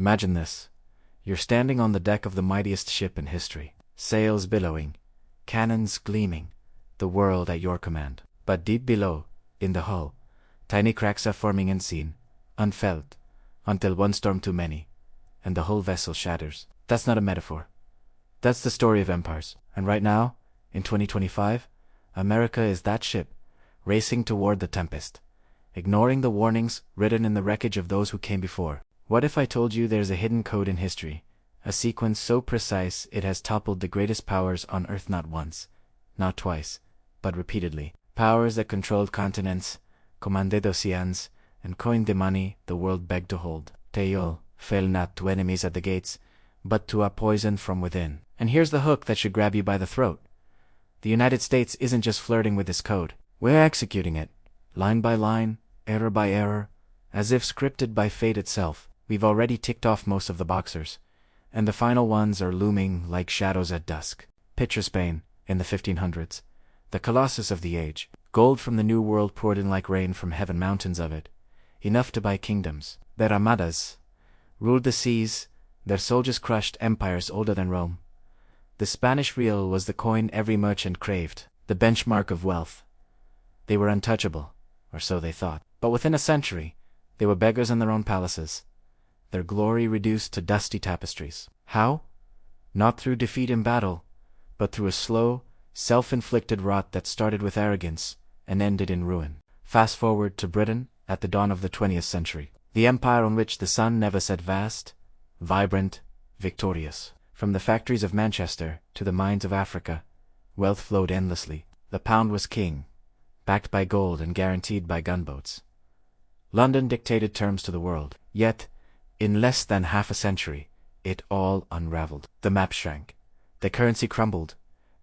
Imagine this. You're standing on the deck of the mightiest ship in history. Sails billowing, cannons gleaming, the world at your command. But deep below, in the hull, tiny cracks are forming unseen, unfelt, until one storm too many, and the whole vessel shatters. That's not a metaphor. That's the story of empires. And right now, in 2025, America is that ship, racing toward the tempest, ignoring the warnings written in the wreckage of those who came before. What if I told you there's a hidden code in history, a sequence so precise it has toppled the greatest powers on Earth not once, not twice, but repeatedly? Powers that controlled continents, commanded oceans, and coined the money the world begged to hold. Teol fell not to enemies at the gates, but to a poison from within. And here's the hook that should grab you by the throat. The United States isn't just flirting with this code. We're executing it, line by line, error by error, as if scripted by fate itself. We've already ticked off most of the boxers, and the final ones are looming like shadows at dusk. Picture Spain, in the 1500s, the colossus of the age. Gold from the New World poured in like rain from heaven, mountains of it, enough to buy kingdoms. Their armadas ruled the seas, their soldiers crushed empires older than Rome. The Spanish real was the coin every merchant craved, the benchmark of wealth. They were untouchable, or so they thought. But within a century, they were beggars in their own palaces, their glory reduced to dusty tapestries. How? Not through defeat in battle, but through a slow, self-inflicted rot that started with arrogance and ended in ruin. Fast forward to Britain at the dawn of the 20th century, the empire on which the sun never set, vast, vibrant, victorious. From the factories of Manchester to the mines of Africa, wealth flowed endlessly. The pound was king, backed by gold and guaranteed by gunboats. London dictated terms to the world. Yet, in less than half a century, it all unraveled. The map shrank, the currency crumbled,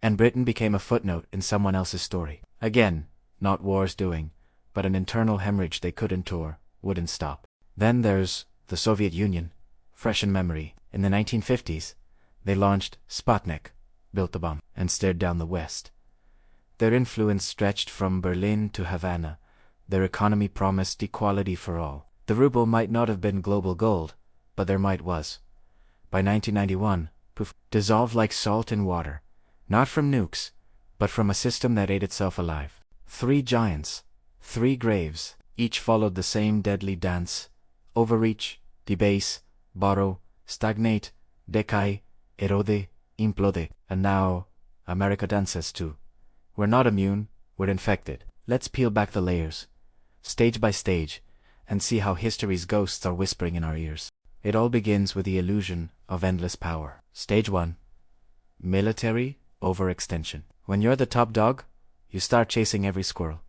and Britain became a footnote in someone else's story. Again, not war's doing, but an internal hemorrhage they couldn't tour, wouldn't stop. Then there's the Soviet Union, fresh in memory. In the 1950s, they launched Sputnik, built the bomb, and stared down the West. Their influence stretched from Berlin to Havana. Their economy promised equality for all. The ruble might not have been global gold, but their might was. By 1991, poof, dissolved like salt in water, not from nukes, but from a system that ate itself alive. 3 giants, 3 graves, each followed the same deadly dance: overreach, debase, borrow, stagnate, decay, erode, implode. And now, America dances too. We're not immune, we're infected. Let's peel back the layers, stage by stage, and see how history's ghosts are whispering in our ears. It all begins with the illusion of endless power. Stage 1. Military overextension. When you're the top dog, you start chasing every squirrel.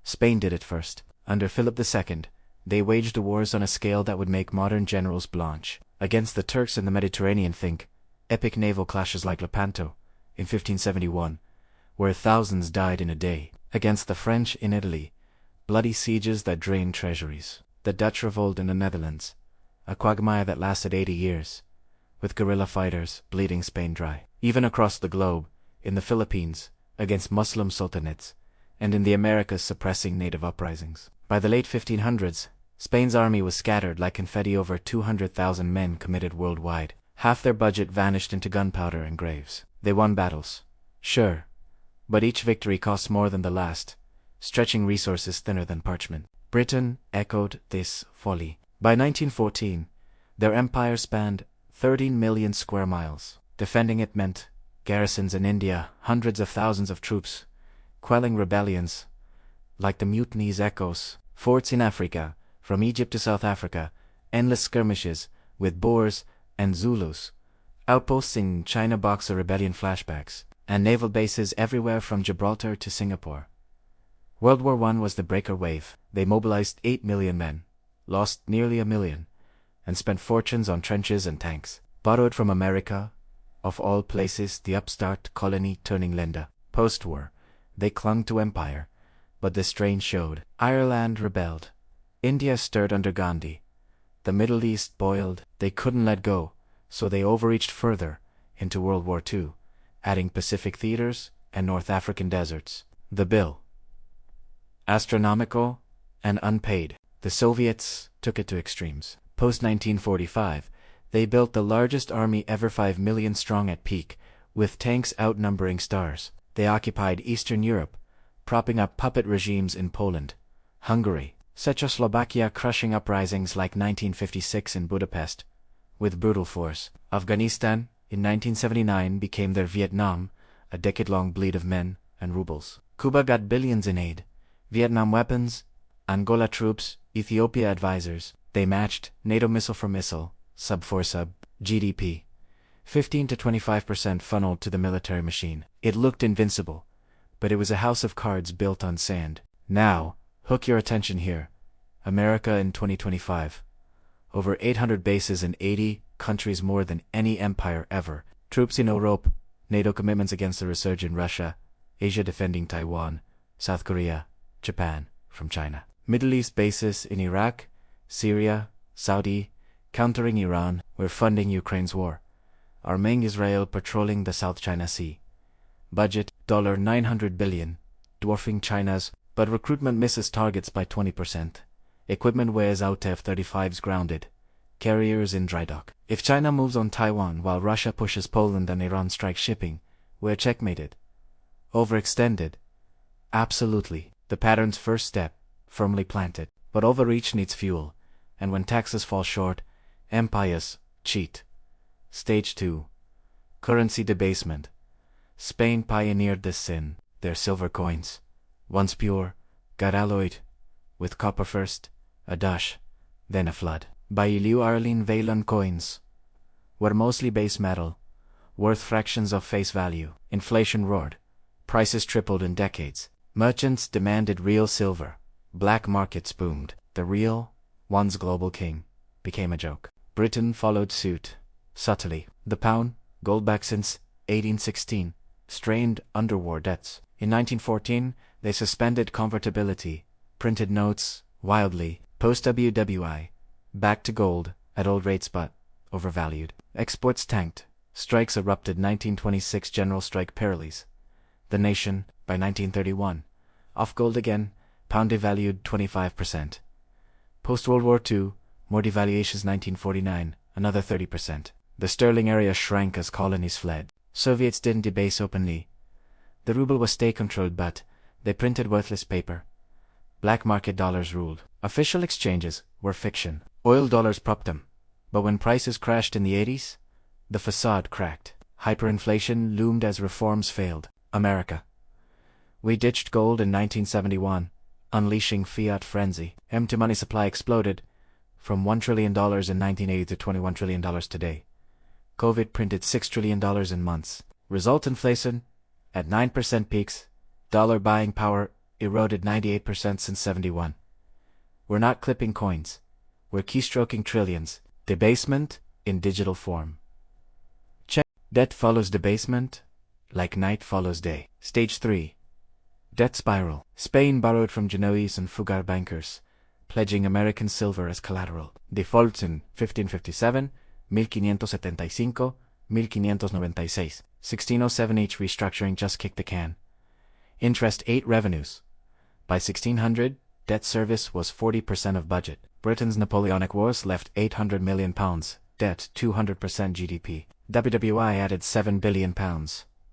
Spain did it first. Under Philip II, they waged wars on a scale that would make modern generals blanch. Against the Turks in the Mediterranean, think epic naval clashes like Lepanto in 1571, where thousands died in a day. Against the French in Italy, bloody sieges that drained treasuries. The Dutch revolt in the Netherlands, a quagmire that lasted 80 years, with guerrilla fighters bleeding Spain dry. Even across the globe, in the Philippines, against Muslim sultanates, and in the Americas suppressing native uprisings. By the late 1500s, Spain's army was scattered like confetti. Over 200,000 men committed worldwide. Half their budget vanished into gunpowder and graves. They won battles, sure, but each victory cost more than the last, stretching resources thinner than parchment. Britain echoed this folly. By 1914, their empire spanned 13 million square miles. Defending it meant garrisons in India, hundreds of thousands of troops, quelling rebellions like the mutinies echoes, forts in Africa, from Egypt to South Africa, endless skirmishes with Boers and Zulus, outposts in China, Boxer rebellion flashbacks, and naval bases everywhere from Gibraltar to Singapore. World War I was the breaker wave. They mobilized 8 million men, lost nearly 1 million, and spent fortunes on trenches and tanks. Borrowed from America, of all places, the upstart colony turning lender. Post-war, they clung to empire, but the strain showed. Ireland rebelled. India stirred under Gandhi. The Middle East boiled. They couldn't let go, so they overreached further into World War II, adding Pacific theaters and North African deserts. The bill, astronomical and unpaid. The Soviets took it to extremes. Post-1945, They built the largest army ever, 5 million strong at peak, with tanks outnumbering stars. They occupied Eastern Europe, propping up puppet regimes in Poland, Hungary, Czechoslovakia, crushing uprisings like 1956 in Budapest with brutal force. Afghanistan, in 1979, became their Vietnam, a decade-long bleed of men and rubles. Cuba got billions in aid, Vietnam weapons, Angola troops, Ethiopia advisors. They matched NATO missile for missile, sub for sub, GDP. 15 to 25% funneled to the military machine. It looked invincible, but it was a house of cards built on sand. Now, hook your attention here. America in 2025. Over 800 bases in 80 countries, more than any empire ever. Troops in Europe, NATO commitments against the resurgent Russia, Asia defending Taiwan, South Korea, Japan from China. Middle East bases in Iraq, Syria, Saudi, countering Iran. We're funding Ukraine's war. Arming Israel, patrolling the South China Sea. Budget $900 billion, dwarfing China's, but recruitment misses targets by 20%. Equipment wears out, F-35s grounded. Carriers in dry dock. If China moves on Taiwan while Russia pushes Poland and Iran strike shipping, we're checkmated. Overextended? Absolutely. The pattern's first step, firmly planted. But overreach needs fuel, and when taxes fall short, empires cheat. Stage 2. Currency debasement. Spain pioneered this sin. Their silver coins, once pure, got alloyed with copper first, a dash, then a flood. Baillieu Arlene Vallon coins were mostly base metal, worth fractions of face value. Inflation roared. Prices tripled in decades. Merchants demanded real silver. Black markets boomed. The real, once global king, became a joke. Britain followed suit. Subtly. The pound, gold back since 1816, strained under war debts. In 1914, they suspended convertibility, printed notes, wildly, post-WWI, back to gold, at old rates but overvalued. Exports tanked. Strikes erupted. 1926 general strike paralyzed the nation. By 1931, off gold again, pound devalued 25%. Post-World War II, more devaluations. 1949, another 30%. The sterling area shrank as colonies fled. Soviets didn't debase openly. The ruble was state-controlled, but they printed worthless paper. Black market dollars ruled. Official exchanges were fiction. Oil dollars propped them. But when prices crashed in the 80s, the facade cracked. Hyperinflation loomed as reforms failed. America. We ditched gold in 1971, unleashing fiat frenzy. Empty money supply exploded, from $1 trillion in 1980 to $21 trillion today. COVID printed $6 trillion in months. Result inflation, at 9% peaks, dollar buying power eroded 98% since 71. We're not clipping coins. We're keystroking trillions. Debasement in digital form. Check. Debt follows debasement, like night follows day. Stage 3. Debt spiral. Spain borrowed from Genoese and Fugar bankers, pledging American silver as collateral. Defaults in 1557, 1575, 1596. 1607 each. Restructuring just kicked the can. Interest 8 revenues. By 1600, debt service was 40% of budget. Britain's Napoleonic Wars left £800 million, debt 200% GDP. WWI added £7 billion,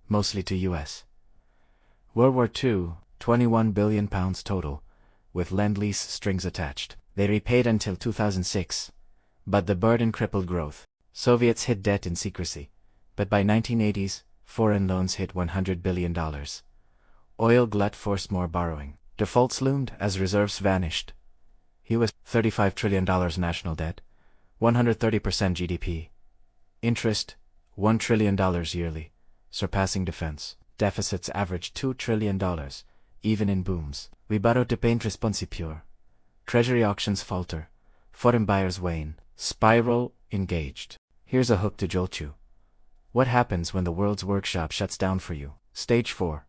mostly to US. World War II, £21 billion total, with Lend-Lease strings attached. They repaid until 2006, but the burden crippled growth. Soviets hid debt in secrecy, but by 1980s, foreign loans hit $100 billion. Oil glut forced more borrowing. Defaults loomed as reserves vanished. US $35 trillion national debt, 130% GDP. Interest, $1 trillion yearly, surpassing defense. Deficits averaged $2 trillion, even in booms. We borrowed to pay interest pure. Treasury auctions falter. Foreign buyers wane. Spiral engaged. Here's a hook to jolt you. What happens when the world's workshop shuts down for you? Stage 4.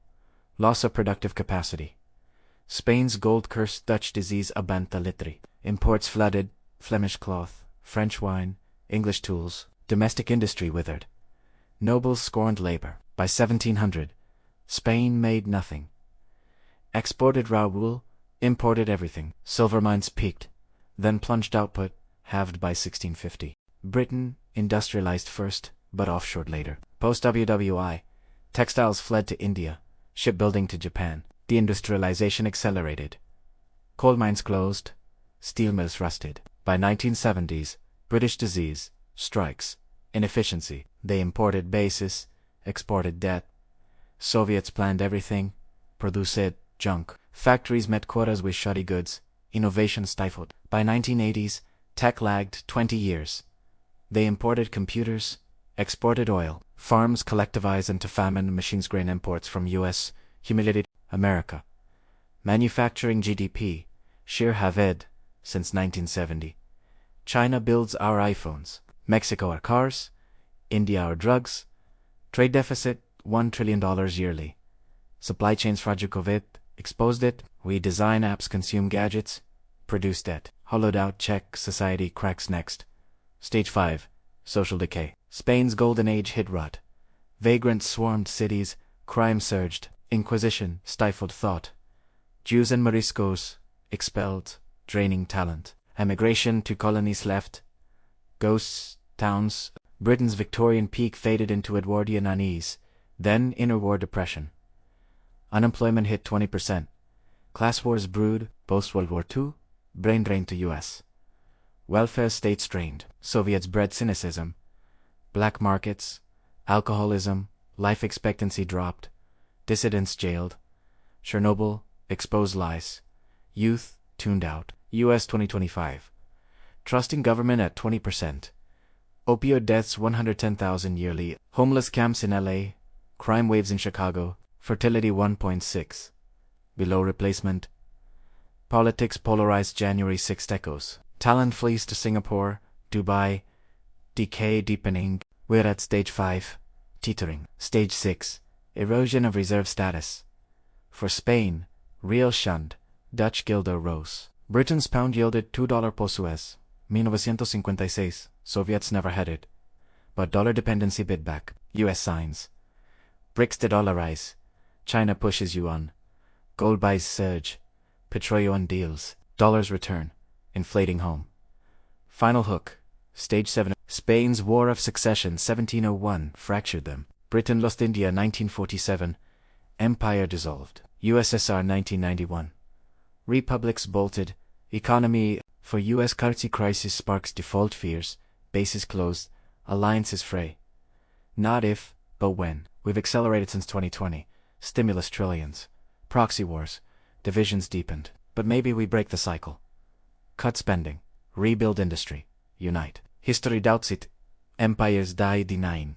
Loss of productive capacity. Spain's gold-cursed Dutch disease abanta litri. Imports flooded, Flemish cloth, French wine, English tools. Domestic industry withered. Nobles scorned labor. By 1700, Spain made nothing. Exported raw wool, imported everything. Silver mines peaked, then plunged output, halved by 1650. Britain industrialized first, but offshored later. Post-WWI, textiles fled to India, shipbuilding to Japan. Deindustrialization accelerated. Coal mines closed, steel mills rusted. By 1970s, British disease, strikes, inefficiency. They imported bases, exported debt. Soviets planned everything, produced junk. Factories met quotas with shoddy goods, innovation stifled. By 1980s, tech lagged 20 years. They imported computers, exported oil. Farms collectivized into famine. Machines grain imports from US humiliated America. Manufacturing GDP, sheer haved, since 1970. China builds our iPhones. Mexico our cars. India our drugs. Trade deficit, $1 trillion yearly. Supply chains fragile. COVID exposed it. We design apps, consume gadgets, produce debt. Hollowed out Czech society cracks next. Stage 5. Social decay. Spain's golden age hit rot. Vagrants swarmed cities, crime surged, Inquisition stifled thought. Jews and Moriscos expelled, draining talent. Emigration to colonies left. Ghost towns. Britain's Victorian peak faded into Edwardian unease, then interwar depression. Unemployment hit 20%. Class wars brewed, post-World War II, brain drain to US. Welfare state strained. Soviets bred cynicism. Black markets, alcoholism, life expectancy dropped. Dissidents jailed. Chernobyl exposed lies. Youth tuned out. US 2025. Trusting government at 20%. Opioid deaths 110,000 yearly. Homeless camps in LA. Crime waves in Chicago. Fertility 1.6. Below replacement. Politics polarized. January 6 echoes. Talent flees to Singapore, Dubai. Decay deepening. We're at stage 5. Teetering. Stage 6. Erosion of reserve status. For Spain, real shunned. Dutch guilder rose. Britain's pound yielded $2 per Suez. 1956. Soviets never had it. But dollar dependency bid back. US signs. BRICS de-dollarize. China pushes yuan. Gold buys surge. Petro-yuan deals. Dollars return. Inflating home. Final hook. Stage 7. Spain's War of Succession 1701 fractured them. Britain lost India 1947. Empire dissolved. USSR 1991. Republics bolted. Economy for US currency crisis sparks default fears. Bases closed. Alliances fray. Not if, but when. We've accelerated since 2020. Stimulus trillions. Proxy wars. Divisions deepened. But maybe we break the cycle. Cut spending. Rebuild industry. Unite. History doubts it. Empires die denying.